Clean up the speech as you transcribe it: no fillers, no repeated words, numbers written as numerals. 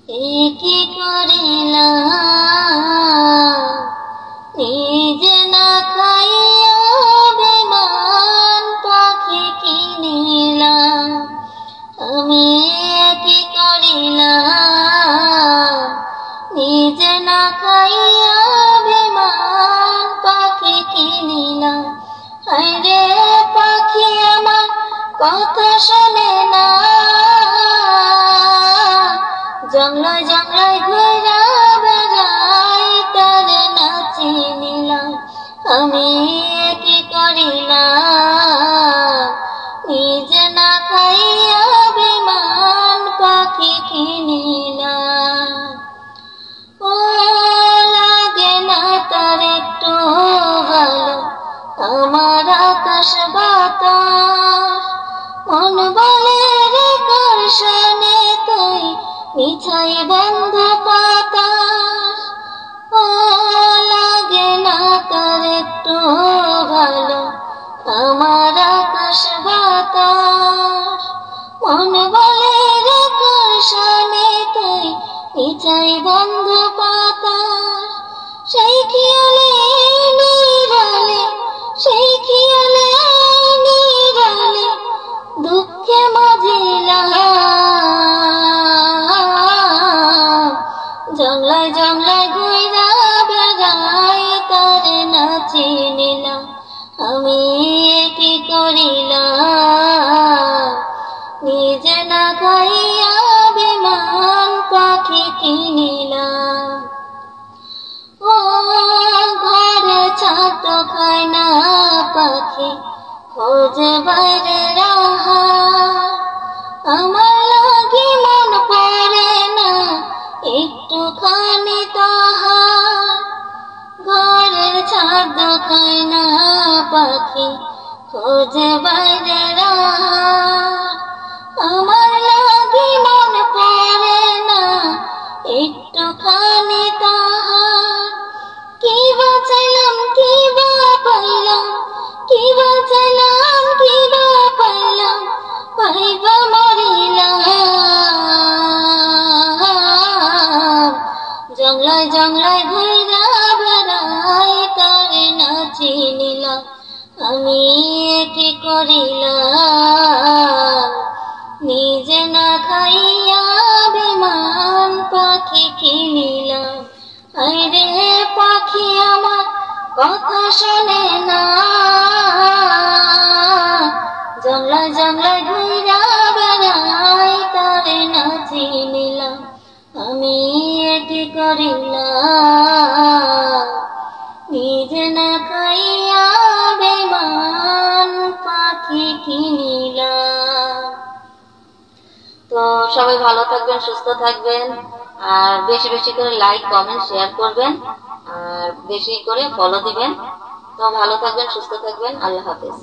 কি করিলা নিজে না খাইয়া বেমান পাখি কিনিলা আমি কি করিলাম নিজে না খাইয়া বেমান পাখি কিনিলাম হায়রে পাখি আমার কথা শোনে না জংলায় জংলায় ঘুরা বেড়াই তারে নাচি নিলাম আমি কি করিলাম নিজে না খাইয়া বেমান পাখি কিনিলাম ও লাগে না তার একটু ভালো আমার আকাশ বাতাস মন বলে রে কারশানে তাই মিছাই বন্ধ বাতাস ও লাগে না তার একটু ভালো আমার আকাশ বাতাস মন বলে রে কারশানে তাই মিছাই বন্ধ বাতাস সেই খেয়ালে নিরালে সেই খেয়ালে নিরালে দুঃখে মজিলা জংলায় জংলায় ঘুরা বেড়াই তারে নাচি নিলাম আমি কি করিলাম নিজে না খাইয়া বেমান পাখি কিনিলাম ও ঘরে ছাদ খায় না পাখি খোঁজে বাইরে রাহা আমার লাগি মন পড়ে না একটুখানি তাহার ঘরের ছাদ খায় না পাখি খোঁজে বাইরে রাহা আমার লাগি মন পড়ে না একটুখানি তাহার কি বাঁচাইলাম কি বা পাইলাম কি বাঁচাইলাম কি বা পাইলাম পাইবা মরিলাম জংলায় জংলায় ঘুরা বেড়াই তারে নাচি নিলাম আমি কি করিলাম নিজে না খাইয়া বেমান পাখি কিনিলাম আরে পাখি আমার কথা শোনে না জংলায় জংলায় ঘুরা বেড়াই তারে নাচি নিলাম আমি কি করিলাম নিজে না খাইয়া বেমান পাখি কিনিলাম। তো সবাই ভালো থাকবেন, সুস্থ থাকবেন, আর বেশি বেশি করে লাইক কমেন্ট শেয়ার করবেন, আর বেশি করে ফলো দিবেন। তো ভালো থাকবেন, সুস্থ থাকবেন, আল্লাহ হাফেজ।